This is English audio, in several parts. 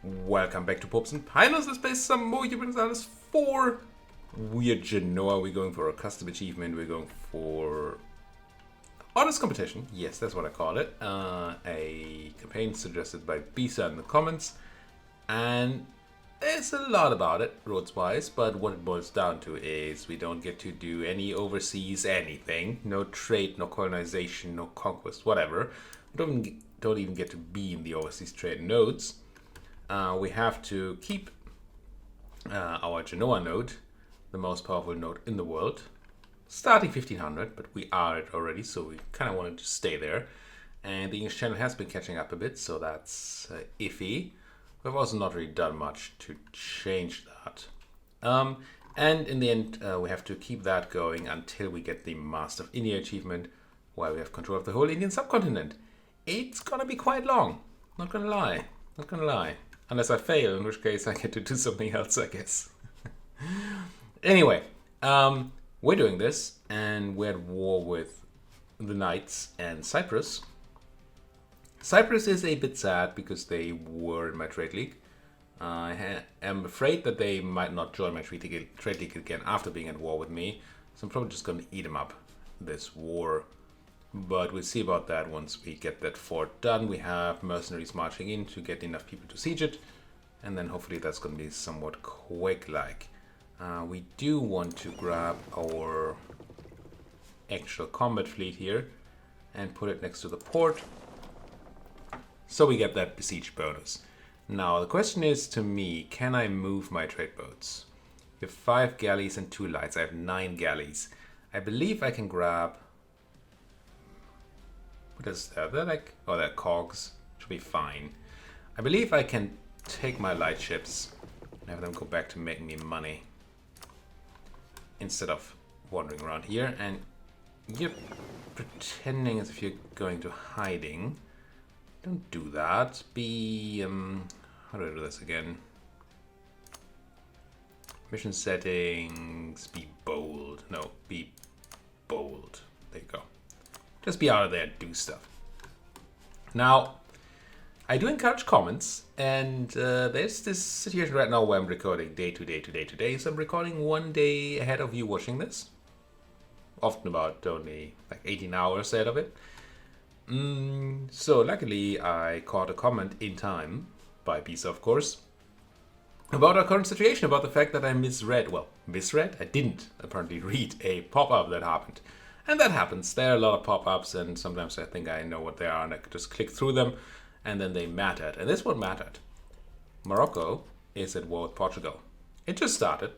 Welcome back to Popes and Pinos. Let's play some more Europa Universalis 4. We're Genoa. We're going for a custom achievement. We're going for honest competition. Yes, that's what I call it. A campaign suggested by bisaVCI in the comments. And there's a lot about it, roads-wise, but what it boils down to is we don't get to do any overseas anything. No trade, no colonization, no conquest, whatever. We don't even get to be in the overseas trade nodes. We have to keep our Genoa node, the most powerful node in the world, starting 1500, but we are it already, so we kind of wanted to stay there. And the English channel has been catching up a bit, so that's iffy. We've also not really done much to change that. And in the end, we have to keep that going until we get the Master of India achievement, while we have control of the whole Indian subcontinent. It's gonna be quite long, not gonna lie, not gonna lie. Unless I fail, in which case I get to do something else, I guess. Anyway, we're doing this, and we're at war with the Knights and Cyprus. Cyprus is a bit sad because they were in my trade league. I am afraid that they might not join my trade league again after being at war with me, so I'm probably just going to eat them up this war. But we'll see about that once we get that fort done. We have mercenaries marching in to get enough people to siege it. And then hopefully that's going to be somewhat quick-like. We do want to grab our actual combat fleet here and put it next to the port. So we get that besiege bonus. Now the question is to me, can I move my trade boats? We have 5 galleys and 2 lights. I have 9 galleys. I believe I can grab... What is that? They're like, oh, they're cogs. Should be fine. I believe I can take my light ships and have them go back to making me money instead of wandering around here. And you're pretending as if you're going to hiding. Don't do that. Be how do I do this again? Mission settings. Be bold. No, be bold. There you go. Just be out of there and do stuff. Now, I do encourage comments, and there's this situation right now where I'm recording day to day. So I'm recording one day ahead of you watching this. Often about only like 18 hours ahead of it. So luckily I caught a comment in time, by bisaVCI of course, about our current situation, about the fact that I misread. Well, misread? I didn't apparently read a pop-up that happened. And that happens. There are a lot of pop-ups, and sometimes I think I know what they are, and I could just click through them, and then they mattered. And this one mattered. Morocco is at war with Portugal. It just started,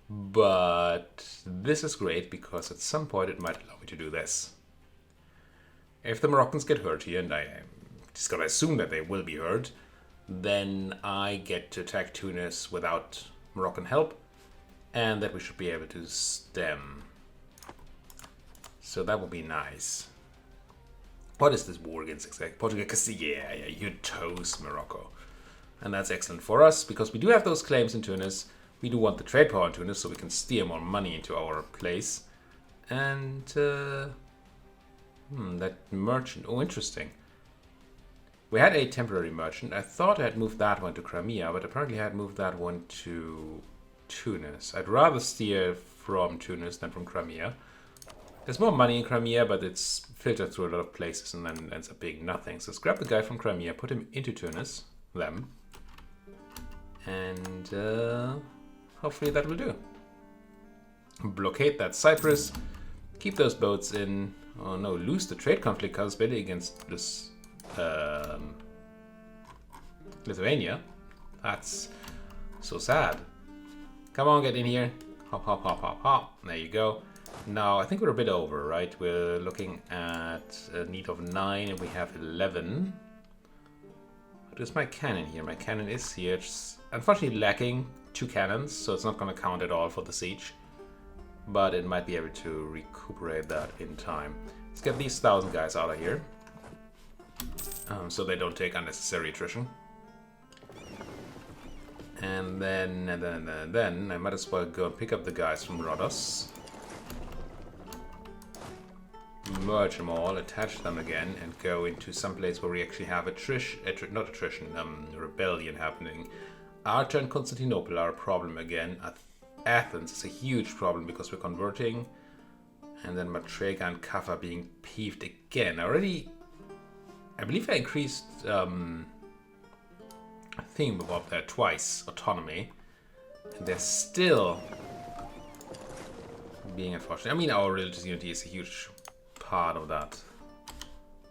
but this is great because at some point it might allow me to do this. If the Moroccans get hurt here, and I'm just gonna assume that they will be hurt, then I get to attack Tunis without Moroccan help, and that we should be able to stem. So that would be nice. What is this war against exactly? Portugal, yeah, you're toast, Morocco. And that's excellent for us, because we do have those claims in Tunis. We do want the trade power in Tunis, so we can steer more money into our place. And, that merchant, oh, interesting. We had a temporary merchant. I thought I had moved that one to Crimea, but apparently I had moved that one to Tunis. I'd rather steer from Tunis than from Crimea. There's more money in Crimea, but it's filtered through a lot of places and then ends up being nothing. So let's grab the guy from Crimea, put him into Tunis, them, and hopefully that will do. Blockade that Cyprus, keep those boats in. Oh no, lose the trade conflict cause building against this Lithuania. That's so sad. Come on, get in here. Hop, hop, hop, hop, hop. There you go. Now, I think we're a bit over, right? We're looking at a need of 9 and we have 11. What is my cannon here? My cannon is here. It's unfortunately lacking 2 cannons, so it's not going to count at all for the siege. But it might be able to recuperate that in time. Let's get these 1,000 guys out of here. So they don't take unnecessary attrition. And then I might as well go and pick up the guys from Rhodos. merge them all, attach them again, and go into some place where we actually have rebellion happening. Arta and Constantinople are a problem again. Athens is a huge problem because we're converting. And then Matrega and Kaffa being peeved again. I believe I increased Thingamabob there twice, autonomy. And they're still being unfortunate. I mean, our religious unity is a huge part of that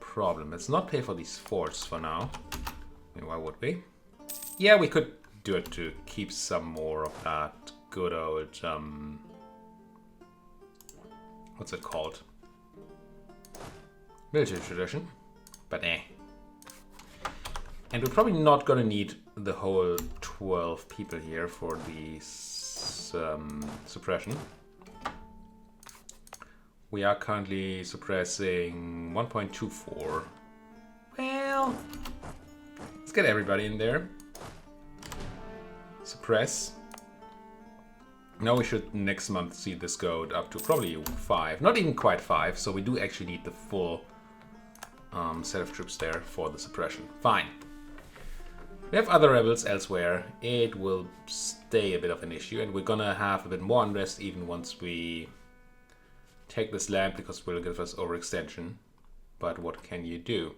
problem. Let's not pay for these forts for now. I mean, why would we? Yeah, we could do it to keep some more of that good old, what's it called? Military tradition. But eh. And we're probably not gonna need the whole 12 people here for the suppression. We are currently suppressing 1.24. Well, let's get everybody in there. Suppress. Now we should next month see this go up to probably 5. Not even quite 5, so we do actually need the full set of troops there for the suppression. Fine. We have other rebels elsewhere. It will stay a bit of an issue, and we're gonna have a bit more unrest even once we take this land, because it will give us overextension. But what can you do?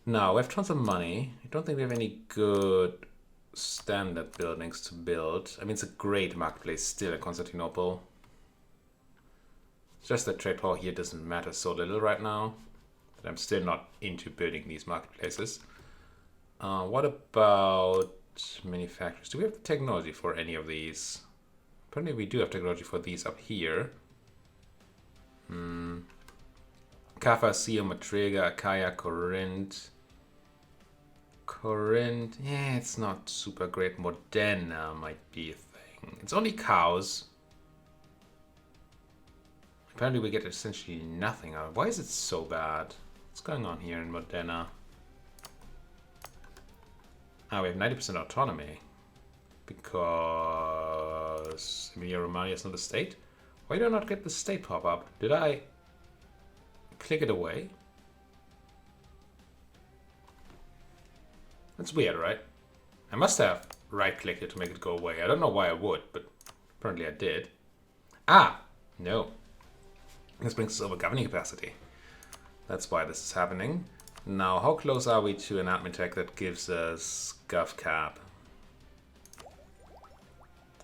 Now, we have tons of money. I don't think we have any good standard buildings to build. I mean, it's a great marketplace still in Constantinople. It's just that trade power here doesn't matter so little right now. But I'm still not into building these marketplaces. What about manufacturers? Do we have the technology for any of these? Apparently we do have technology for these up here. Kaffa, Sio, Matrega, Achaia, Corinth. Yeah, it's not super great. Modena might be a thing. It's only cows. Apparently we get essentially nothing out of it. Why is it so bad? What's going on here in Modena? Ah, we have 90% autonomy. Because Emilia-Romagna is not a state? Why do I not get the state pop up? Did I click it away? That's weird, right? I must have right-clicked it to make it go away. I don't know why I would, but apparently I did. Ah! No. This brings us over governing capacity. That's why this is happening. Now, how close are we to an admin tech that gives us gov cap?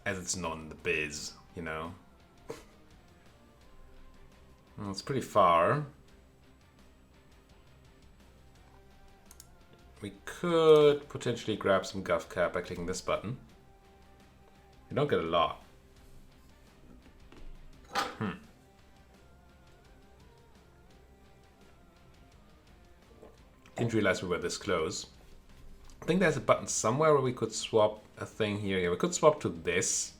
As it's known in the biz, you know. Well, it's pretty far. We could potentially grab some gov cap by clicking this button. You don't get a lot. Didn't realize we were this close. I think there's a button somewhere where we could swap a thing here. Yeah, we could swap to this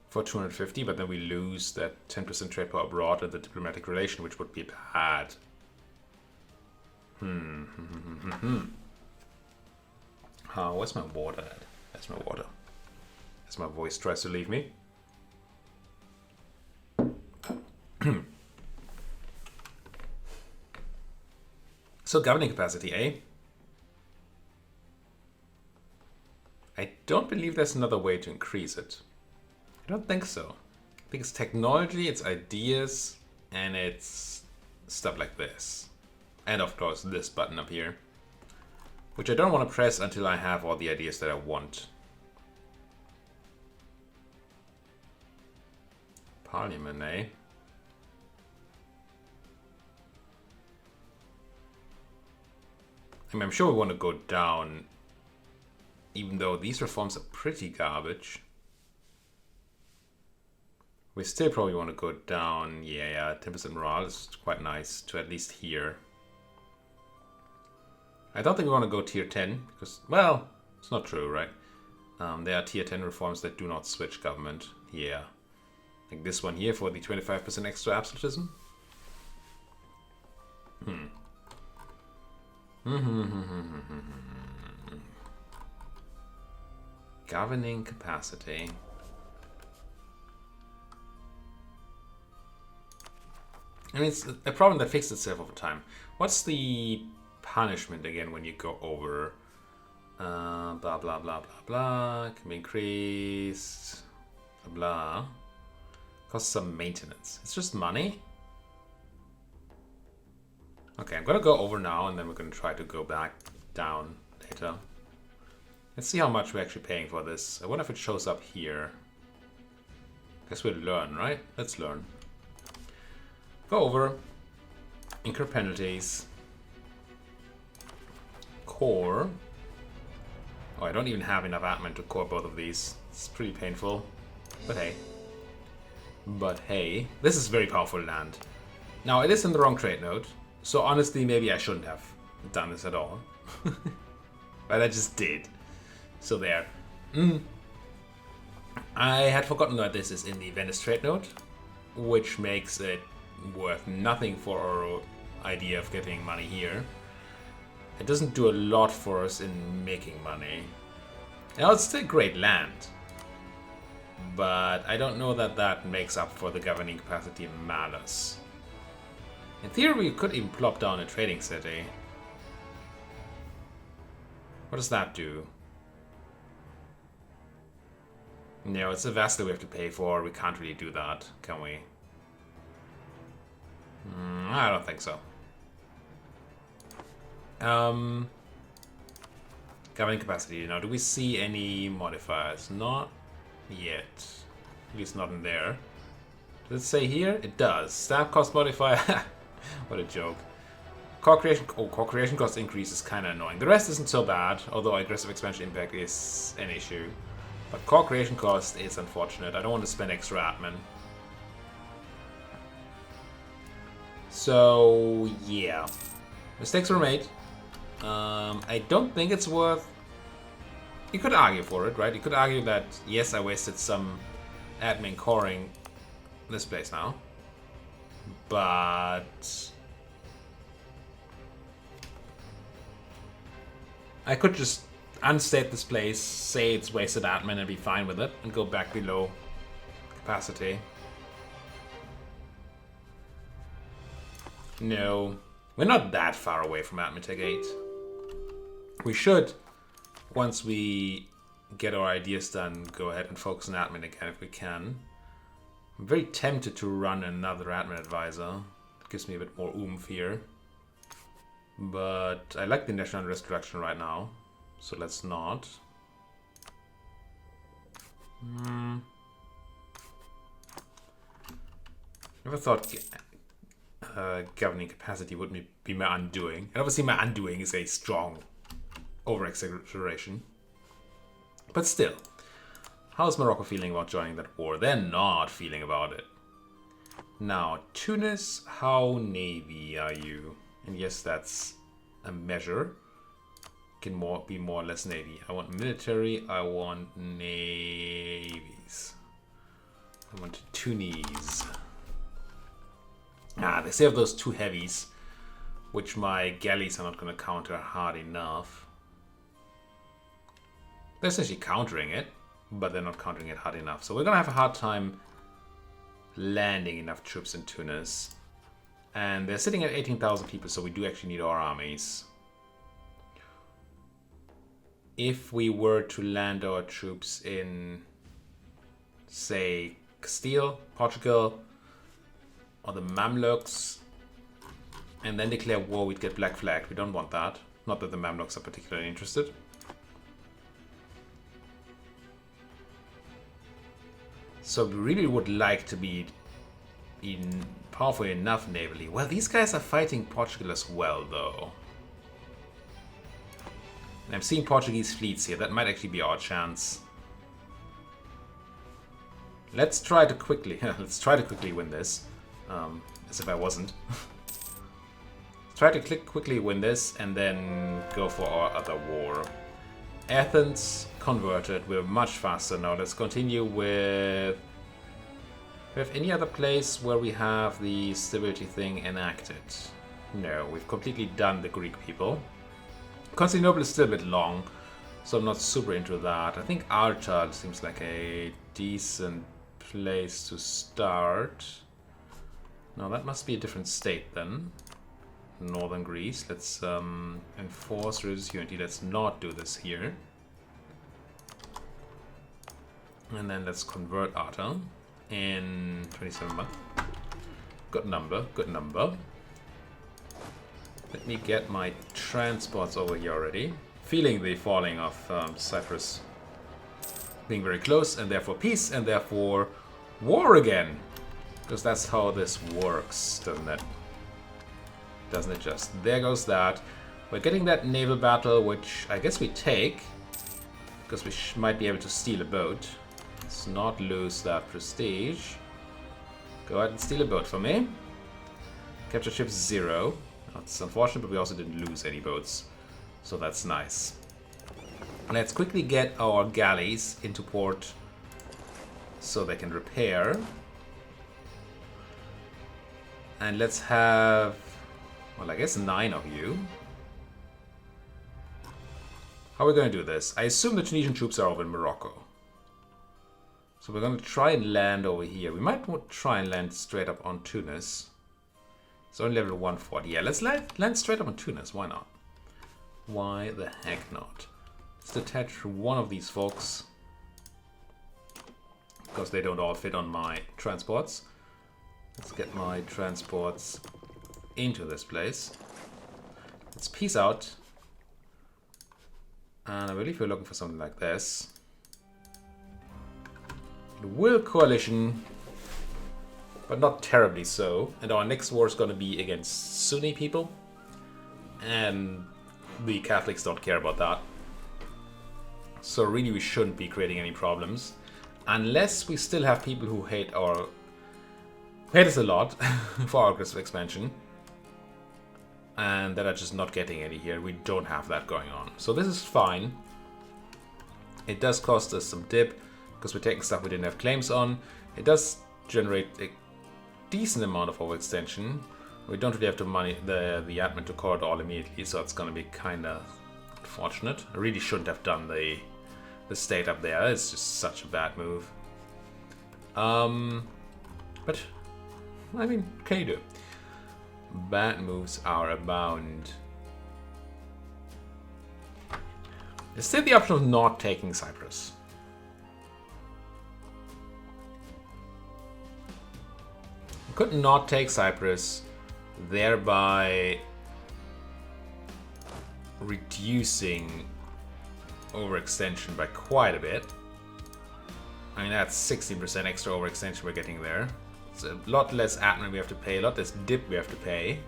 for 250, but then we lose that 10% trade power abroad and the diplomatic relation, which would be bad. Where's my water at? There's my water. As my voice tries to leave me. So governing capacity, eh? I don't believe there's another way to increase it. I don't think so. I think it's technology, it's ideas, and it's stuff like this. And of course this button up here. Which I don't want to press until I have all the ideas that I want. Parliament, eh? I mean, I'm sure we want to go down, even though these reforms are pretty garbage. We still probably want to go down, yeah, 10% morale is quite nice to at least here. I don't think we want to go tier 10, because, well, it's not true, right? There are tier 10 reforms that do not switch government, yeah. Like this one here for the 25% extra absolutism. Governing capacity. I mean, it's a problem that fixed itself over time. What's the punishment again when you go over? Blah, blah, blah, blah, blah. Can be increased. Blah, blah. Costs some maintenance. It's just money? Okay, I'm gonna go over now, and then we're gonna try to go back down later. Let's see how much we're actually paying for this. I wonder if it shows up here. Guess we'll learn, right? Let's learn. Go over. Incur penalties. Core. Oh, I don't even have enough admin to core both of these. It's pretty painful. But hey. But hey. This is very powerful land. Now, it is in the wrong trade node. So honestly, maybe I shouldn't have done this at all. But I just did. So there. I had forgotten that this is in the Venice trade node, which makes it worth nothing for our idea of getting money here. It doesn't do a lot for us in making money. Now, it's still great land, but I don't know that that makes up for the governing capacity in Malus. In theory, we could even plop down a trading city. What does that do? No, it's a vassal we have to pay for. We can't really do that, can we? I don't think so. Governing capacity. Now, do we see any modifiers? Not yet. At least not in there. Does it say here? It does. Stamp cost modifier. What a joke. Core creation. Oh, core creation cost increase is kind of annoying. The rest isn't so bad, although aggressive expansion impact is an issue. But core creation cost is unfortunate. I don't want to spend extra admin. So, yeah. Mistakes were made. I don't think it's worth... You could argue for it, right? You could argue that, yes, I wasted some admin coring this place now. But... I could just unstate this place, say it's wasted admin and be fine with it, and go back below capacity. No, we're not that far away from admin tech 8. We should, once we get our ideas done, go ahead and focus on admin again if we can. I'm very tempted to run another admin advisor. It gives me a bit more oomph here. But I like the national unrest reduction right now, so let's not. Never thought governing capacity would be my undoing. And obviously my undoing is a strong over-exaggeration. But still, how's Morocco feeling about joining that war? They're not feeling about it. Now, Tunis, how navy are you? And yes, that's a measure. Can be more or less navy. I want military, I want navies. I want Tunis. They still have those two heavies, which my galleys are not going to counter hard enough. They're essentially countering it, but they're not countering it hard enough. So we're going to have a hard time landing enough troops in Tunis. And they're sitting at 18,000 people, so we do actually need our armies. If we were to land our troops in, say, Castile, Portugal, or the Mamluks, and then declare war, we'd get black flagged. We don't want that. Not that the Mamluks are particularly interested. So we really would like to be powerful enough navally. Well, these guys are fighting Portugal as well, though. And I'm seeing Portuguese fleets here. That might actually be our chance. Let's try to quickly win this. As if I wasn't. Try to quickly win this and then go for our other war. Athens converted. We're much faster now. Let's continue with... Do we have any other place where we have the stability thing enacted? No, we've completely done the Greek people. Constantinople is still a bit long, so I'm not super into that. I think Arta seems like a decent place to start. Now that must be a different state then. Northern Greece. Let's enforce religious unity. Let's not do this here. And then let's convert Arta in 27 months. Good number, good number. Let me get my transports over here already. Feeling the falling of Cyprus being very close, and therefore peace, and therefore war again. Because that's how this works, doesn't it? Doesn't it just? There goes that. We're getting that naval battle, which I guess we take. Because we might be able to steal a boat. Let's not lose that prestige. Go ahead and steal a boat for me. Capture ships 0. That's unfortunate, but we also didn't lose any boats. So that's nice. Let's quickly get our galleys into port so they can repair. And let's have, well, I guess 9 of you. How are we going to do this? I assume the Tunisian troops are over in Morocco. So we're going to try and land over here. We might try and land straight up on Tunis. It's only level 140. Yeah, let's land straight up on Tunis. Why not? Why the heck not? Let's detach one of these folks. Because they don't all fit on my transports. Let's get my transports into this place. Let's peace out. And I believe we're looking for something like this. The Will Coalition, but not terribly so. And our next war is going to be against Sunni people. And the Catholics don't care about that. So really we shouldn't be creating any problems. Unless we still have people who hate us a lot for our aggressive expansion. And that are just not getting any here. We don't have that going on. So this is fine. It does cost us some dip, because we're taking stuff we didn't have claims on. It does generate a decent amount of overextension. We don't really have the money, the admin to core it all immediately, so it's going to be kind of unfortunate. I really shouldn't have done the state up there. It's just such a bad move. But I mean, can you do? Bad moves are abound. There's still the option of not taking Cyprus. We could not take Cyprus, thereby reducing overextension by quite a bit. I mean, that's 16% extra overextension we're getting there. It's a lot less admin we have to pay, a lot less dip we have to pay.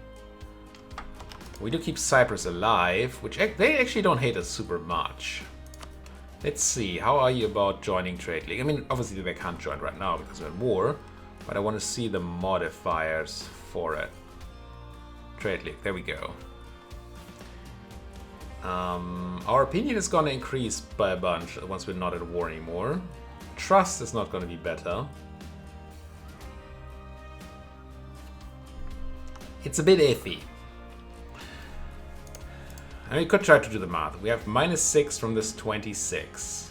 We do keep Cyprus alive, which they actually don't hate us super much. Let's see, how are you about joining Trade League? I mean, obviously they can't join right now because we're in war, but I want to see the modifiers for it. Trade League, there we go. Our opinion is going to increase by a bunch once we're not at war anymore. Trust is not going to be better. It's a bit iffy. And we could try to do the math. We have -6 from this 26.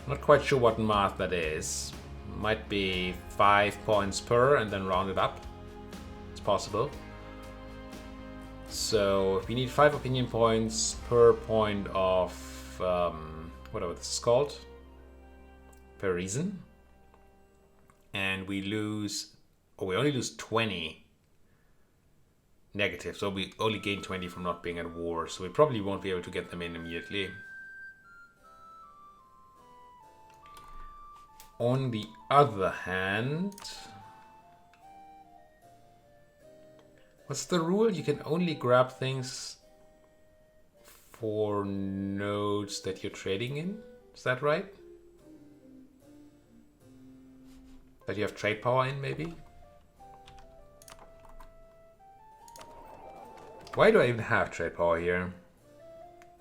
Not quite sure what math that is. Might be 5 points per and then round it up. It's possible. So if we need 5 opinion points per point of whatever this is called, per reason, and we lose, or we only lose 20 negative, so we only gain 20 from not being at war, so we probably won't be able to get them in immediately. On the other hand, what's the rule? You can only grab things for nodes that you're trading in? Is that right? That you have trade power in, maybe? Why do I even have trade power here?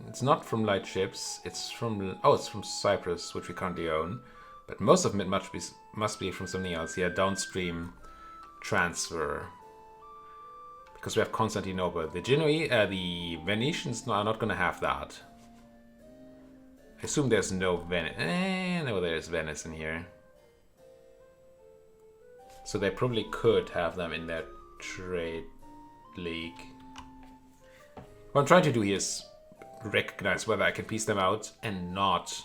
It's not from light ships. It's from... Oh, it's from Cyprus, which we currently own. But most of it must be from something else. Yeah, downstream transfer. Because we have Constantinople. The Genoa, the Venetians are not going to have that. I assume there's no Venice. No, there's Venice in here. So they probably could have them in their trade league. What I'm trying to do here is recognize whether I can piece them out and not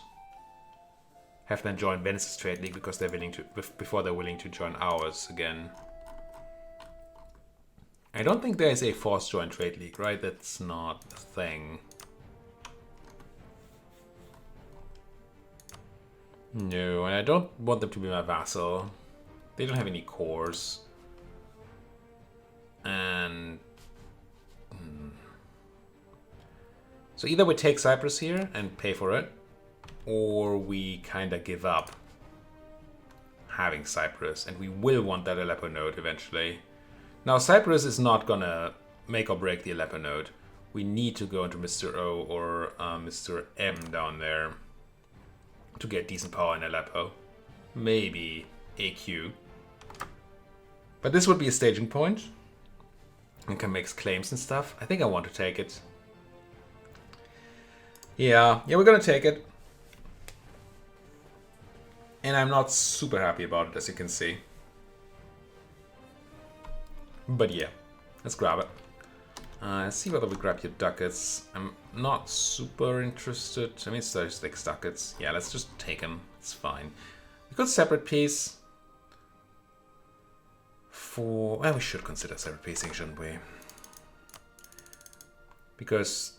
have them join Venice's trade league because they're willing to, before they're willing to join ours again. I don't think there is a forced join trade league, right? That's not a thing. No, and I don't want them to be my vassal. They don't have any cores. And so either we take Cyprus here and pay for it, or we kind of give up having Cyprus, and we will want that Aleppo node eventually. Now, Cyprus is not gonna make or break the Aleppo node. We need to go into Mr. O or Mr. M down there to get decent power in Aleppo. Maybe AQ. But this would be a staging point. And can make claims and stuff. I think I want to take it. Yeah, we're gonna take it. And I'm not super happy about it, as you can see. But yeah, let's grab it. Let's see whether we grab your ducats. I'm not super interested. I mean, it's 36 ducats. Yeah, let's just take them. It's fine. We could separate piece. For... Well, we should consider separate piecing, shouldn't we? Because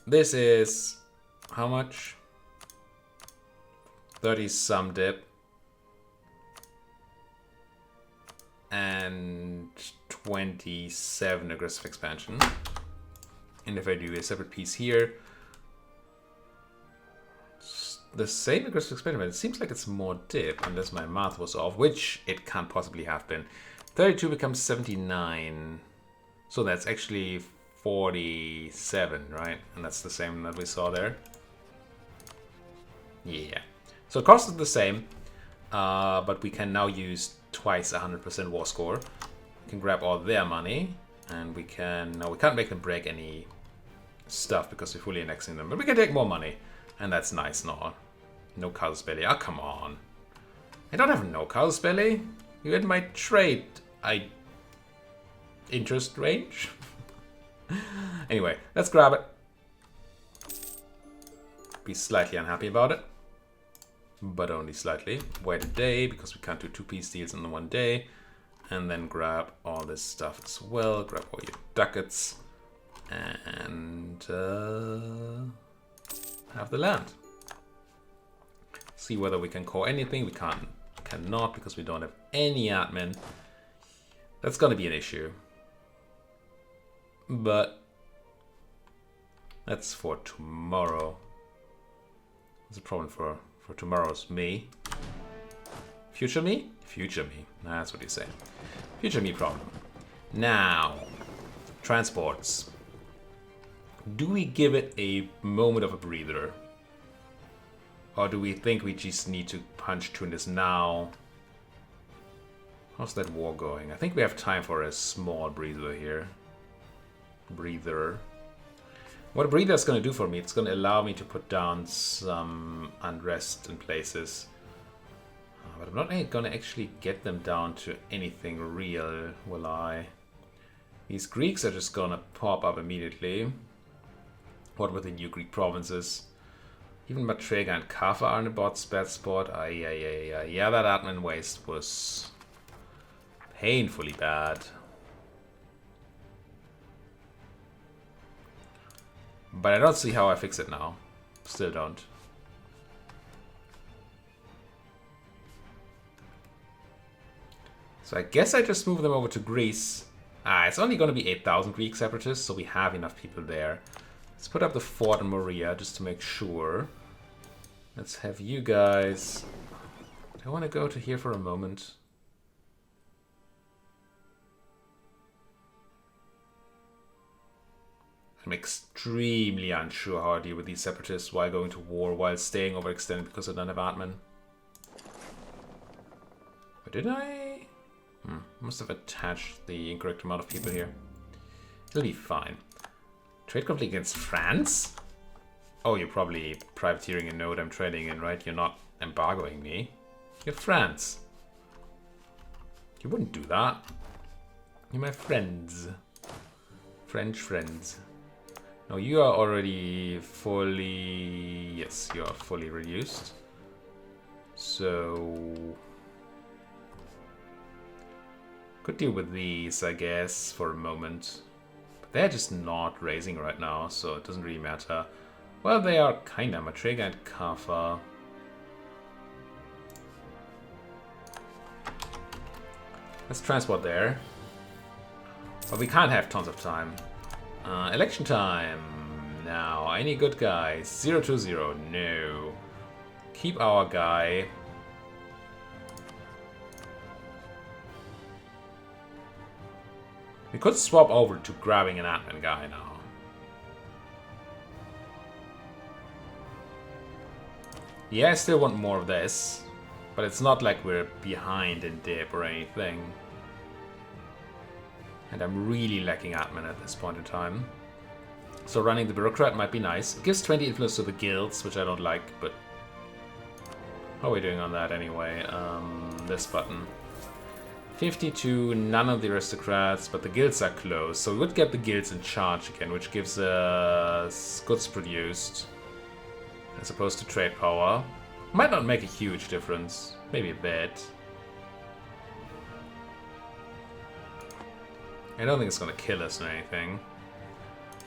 this is... How much? 30 some dip. And 27 aggressive expansion. And if I do a separate piece here, the same aggressive expansion, but it seems like it's more dip, unless my math was off, which it can't possibly have been. 32 becomes 79. So that's actually 47, right? And that's the same that we saw there. Yeah. So cost is the same, but we can now use twice 100% war score. We can grab all their money, and we can... No, we can't make them break any stuff because we're fully annexing them, but we can take more money, and that's nice. No casus belli. Oh, come on. I don't have no casus belli. You're in my trade interest range. Anyway, let's grab it. Be slightly unhappy about it, but only slightly. Wait a day because we can't do 2-piece deals in the one day. And then grab all this stuff as well. Grab all your ducats and have the land. See whether we can core anything. We cannot because we don't have any admin. That's gonna be an issue. But that's for tomorrow. That's a problem for tomorrow's me. Future me? Future me. That's what you say. Future me problem. Now, transports. Do we give it a moment of a breather? Or do we think we just need to punch Tunis now? How's that war going? I think we have time for a small breather here. What a breather is going to do for me, it's going to allow me to put down some unrest in places. But I'm not going to actually get them down to anything real, will I? These Greeks are just going to pop up immediately. What were the new Greek provinces? Even Matrega and Kaffa are in a bad spot. Yeah, that admin waste was painfully bad. But I don't see how I fix it now. Still don't. So I guess I just move them over to Greece. It's only going to be 8,000 Greek separatists, so we have enough people there. Let's put up the fort in Morea just to make sure. Let's have you guys... Do I want to go to here for a moment? I'm extremely unsure how I deal with these separatists while going to war, while staying overextended because I don't have admin. But did I? Must have attached the incorrect amount of people here. It'll be fine. Trade conflict against France? Oh, you're probably privateering a node I'm trading in, right? You're not embargoing me. You're France. You wouldn't do that. You're my friends. French friends. No, you are already fully... Yes, you are fully reduced. So... Could deal with these, I guess, for a moment. But they're just not raising right now, so it doesn't really matter. Well, they are kinda Matrega and Kafa. Let's transport there. But we can't have tons of time. Election time. Now, any good guys? 020, no. Keep our guy. We could swap over to grabbing an admin guy now. Yeah, I still want more of this. But it's not like we're behind in dip or anything. And I'm really lacking admin at this point in time. So running the bureaucrat might be nice. It gives 20 influence to the guilds, which I don't like, but... How are we doing on that anyway? This button. 52, none of the aristocrats, but the guilds are close. So we would get the guilds in charge again, which gives us goods produced. As opposed to trade power. Might not make a huge difference. Maybe a bit. I don't think it's gonna kill us or anything.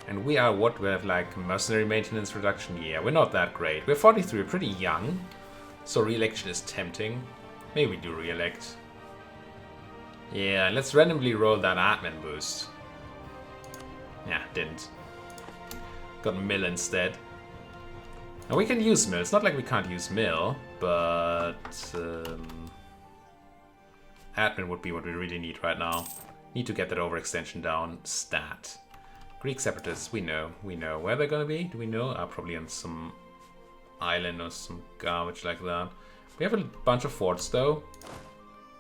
And we are what? We have like mercenary maintenance reduction? Yeah, we're not that great. We're 43, we're pretty young. So re-election is tempting. Maybe we do re-elect. Yeah, let's randomly roll that admin boost. Yeah, didn't. Got mill instead. Now we can use mill. It's not like we can't use mill, but admin would be what we really need right now. Need to get that overextension down. Stat. Greek separatists, we know. We know. Where they're gonna be? Do we know? Probably on some island or some garbage like that. We have a bunch of forts though.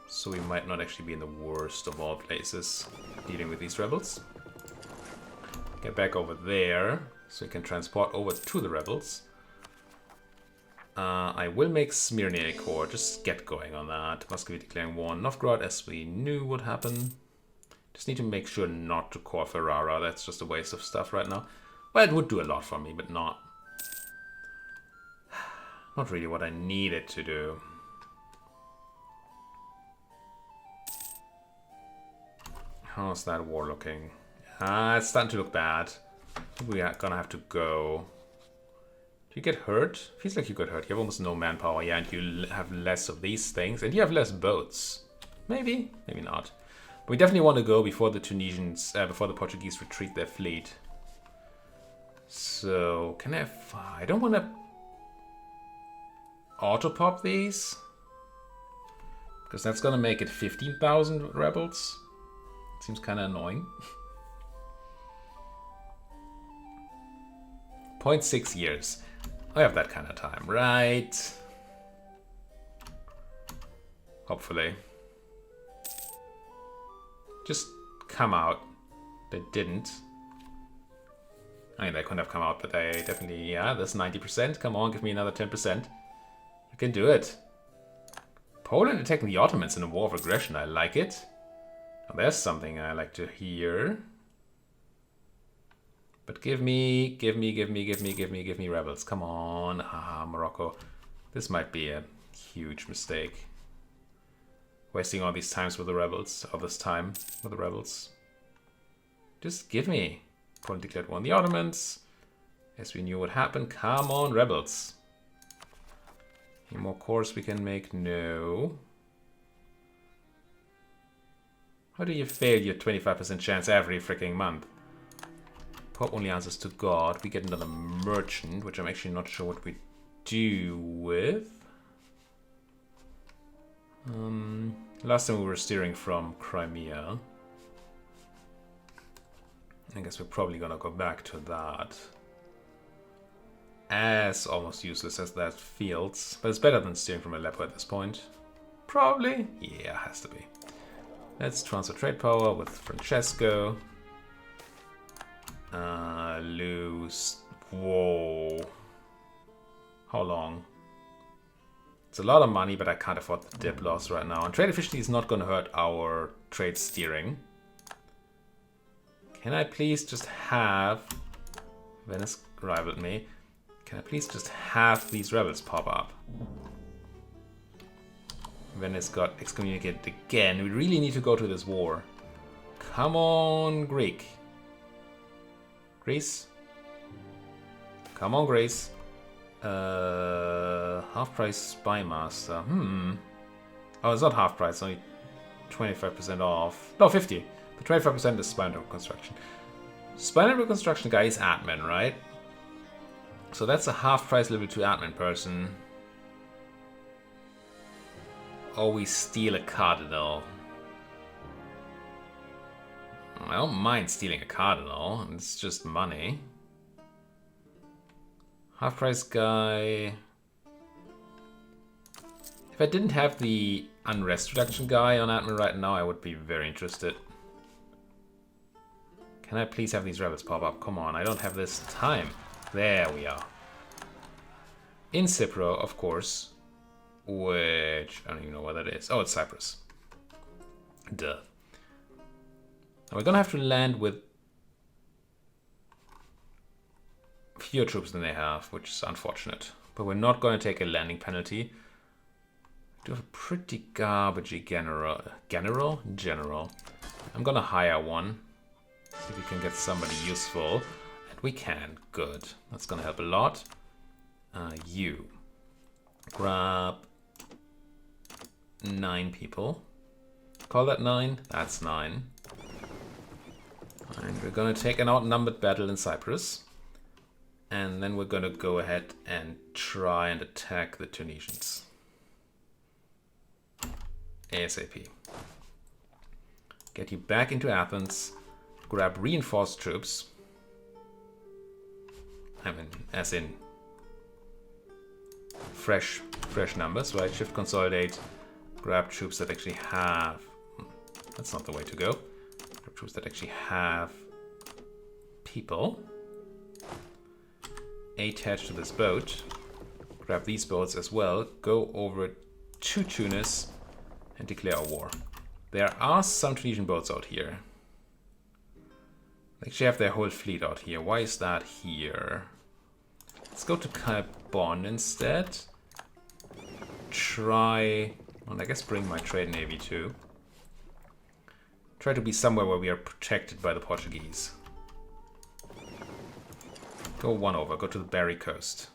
So we might not actually be in the worst of all places dealing with these rebels. Get back over there so we can transport over to the rebels. I will make Smyrna a core. Just get going on that. Muscovy declaring war on Novgorod as we knew would happen. Just need to make sure not to core Ferrara. That's just a waste of stuff right now. Well, it would do a lot for me, but not really what I needed to do. How's that war looking? It's starting to look bad. I think we are gonna have to go. Do you get hurt? Feels like you got hurt. You have almost no manpower, yeah, and you have less of these things, and you have less boats. Maybe, maybe not. But we definitely want to go before the Tunisians, before the Portuguese retreat their fleet. So, can I have... I don't want to auto-pop these. Because that's going to make it 15,000 rebels. Seems kind of annoying. 0.6 years. I have that kind of time, right? Hopefully. Just come out. They didn't. I mean, they couldn't have come out, but they definitely... Yeah, that's 90%. Come on, give me another 10%. You can do it. Poland attacking the Ottomans in a war of aggression. I like it. Now, there's something I like to hear. But give me rebels. Come on. Ah, Morocco. This might be a huge mistake. Wasting all these times with the rebels. All this time with the rebels. Just give me. Poland declared war on the Ottomans. As we knew what happened. Come on, rebels. Any more cores we can make? No. How do you fail your 25% chance every freaking month? Pope only answers to God. We get another merchant, which I'm actually not sure what we do with. Last time we were steering from Crimea. I guess we're probably gonna go back to that. As almost useless as that feels. But it's better than steering from Aleppo at this point. Probably? Yeah, has to be. Let's transfer trade power with Francesco. Lose. Whoa. How long? It's a lot of money, but I can't afford the dip loss right now. And trade efficiency is not going to hurt our trade steering. Can I please just have... Venice rivaled me. Can I please just have these rebels pop up? Venice got excommunicated again. We really need to go to this war. Come on, Greek. Greece. Come on, Greece. Half price spy master. Oh, it's not half price, only 25% off. No, 50. But 25% is spy network construction. Spy network construction guy is admin, right? So that's a half price level 2 admin person. Or we steal a cardinal. I don't mind stealing a cardinal. It's just money. Half price guy. If I didn't have the unrest reduction guy on admin right now, I would be very interested. Can I please have these rebels pop up? Come on, I don't have this time. There we are. In Cypro, of course. Which, I don't even know what that is. Oh, it's Cyprus. Duh. And we're gonna have to land with fewer troops than they have, which is unfortunate. But we're not gonna take a landing penalty. We do have a pretty garbagey general. I'm gonna hire one. See if we can get somebody useful. And we can. Good. That's gonna help a lot. You. Grab 9 people. Call that 9? That's 9. And we're gonna take an outnumbered battle in Cyprus. And then we're gonna go ahead and try and attack the Tunisians. ASAP. Get you back into Athens. Grab reinforced troops. I mean, as in fresh numbers, right? Shift consolidate. Grab troops that actually have... That's not the way to go. Grab troops that actually have people. Attach to this boat. Grab these boats as well. Go over to Tunis and declare a war. There are some Tunisian boats out here. They actually have their whole fleet out here. Why is that here? Let's go to Kaibon instead. Try... Well, I guess bring my trade navy too. Try to be somewhere where we are protected by the Portuguese. Go one over. Go to the Berry Coast.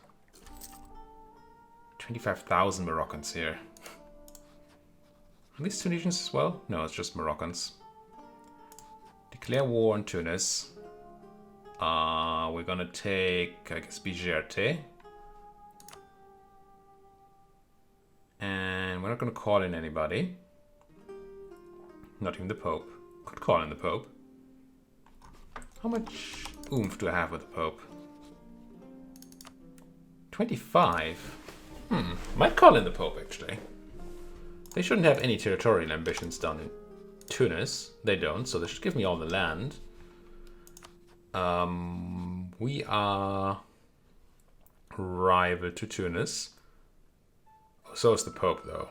25,000 Moroccans here. Are these Tunisians as well? No, it's just Moroccans. Declare war on Tunis. We're gonna take, I guess, Bizerte. And we're not gonna call in anybody. Not even the Pope. Could call in the Pope. How much oomph do I have with the Pope? 25? Might call in the Pope, actually. They shouldn't have any territorial ambitions down in Tunis. They don't, so they should give me all the land. We are rival to Tunis. So is the Pope, though.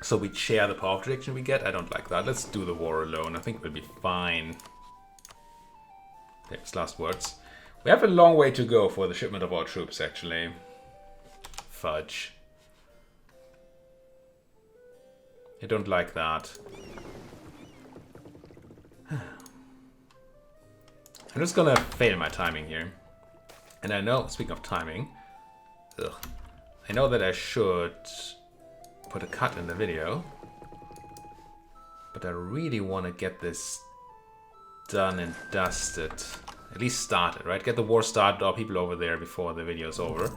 So we share the power projection we get. I don't like that. Let's do the war alone. I think we'll be fine. There's last words. We have a long way to go for the shipment of our troops, actually. Fudge. I don't like that. I'm just gonna fail my timing here. And I know, speaking of timing, I know that I should put a cut in the video, but I really want to get this done and dusted. At least started, right? Get the war started, or people over there before the video's over.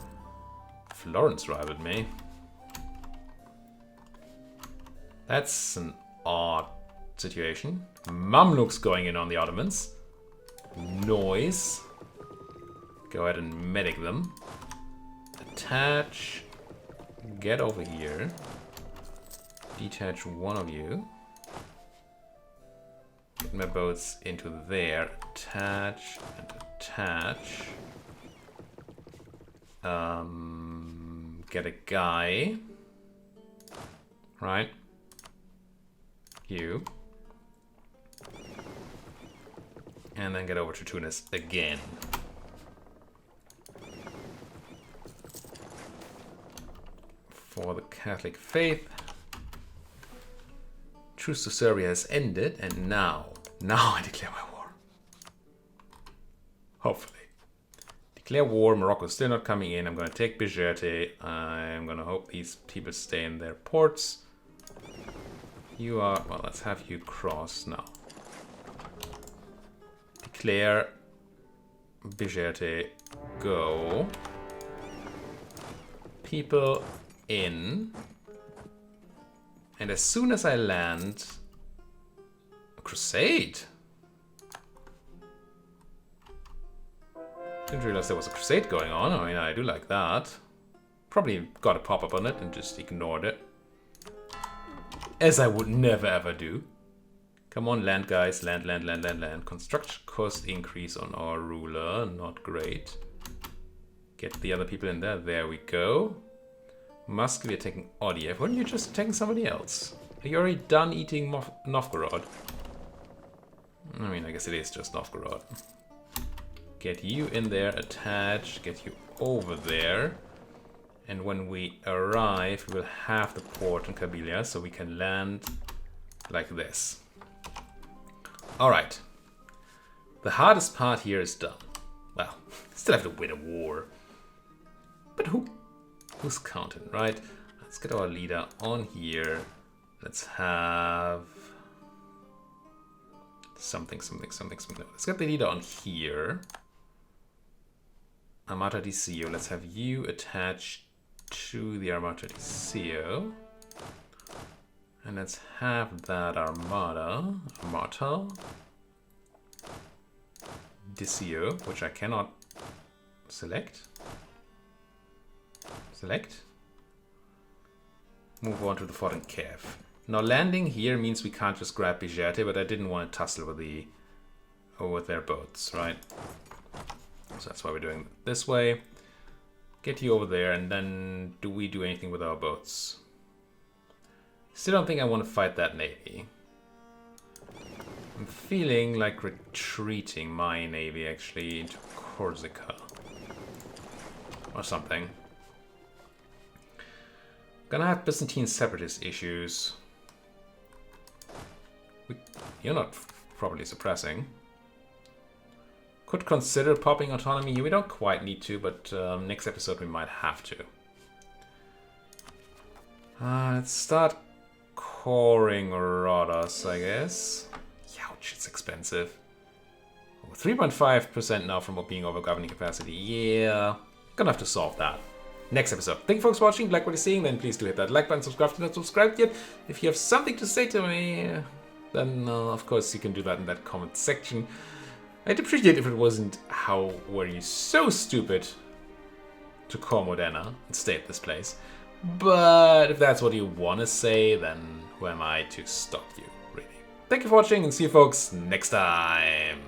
Florence rivaled me. That's an odd situation. Mamluks going in on the Ottomans. Noise. Go ahead and medic them. Attach. Get over here. Detach one of you. Get my boats into there. Attach and attach. get a guy. Right? You. And then get over to Tunis again. For the Catholic faith. Truce to Serbia has ended, and now I declare my war. Hopefully. Declare war. Morocco's still not coming in. I'm going to take Bizerte. I'm going to hope these people stay in their ports. You are... Well, let's have you cross now. Declare Bizerte. Go. People in. And as soon as I land... A crusade? Didn't realize there was a crusade going on. I mean, I do like that. Probably got a pop-up on it and just ignored it. As I would never ever do. Come on, land guys. Land, land, land, land, land. Construction cost increase on our ruler. Not great. Get the other people in there. There we go. Muscovy attacking Odiev. Weren't you just attacking somebody else? Are you already done eating Novgorod? I mean, I guess it is just Novgorod. Get you in there, attach, get you over there. And when we arrive, we'll have the port in Kabylia, so we can land like this. Alright. The hardest part here is done. Well, still have to win a war. But who's counting, right? Let's get our leader on here. Let's have something. Let's get the leader on here. Armata di Sio. Let's have you attached to the Armata di Sio. And let's have that Armata di Sio, which I cannot select. Move on to the fort in Kiev. Now landing here means we can't just grab Bizerte, but I didn't want to tussle with their boats, right? So that's why we're doing it this way. Get you over there, and then do we do anything with our boats? Still don't think I want to fight that navy. I'm feeling like retreating my navy actually into Corsica. Or something. Gonna have Byzantine separatist issues. You're not properly suppressing. Could consider popping autonomy. We don't quite need to, but next episode we might have to. Let's start coring Rhodos, I guess. Ouch, it's expensive. 3.5% now from being over governing capacity. Yeah, gonna have to solve that. Next episode. Thank you folks for watching. Like what you're seeing, then please do hit that like button, subscribe if you're not subscribed yet. If you have something to say to me, then of course you can do that in that comment section. I'd appreciate if it wasn't how were you so stupid to call Modena and stay at this place. But if that's what you want to say, then who am I to stop you, really? Thank you for watching and see you folks next time.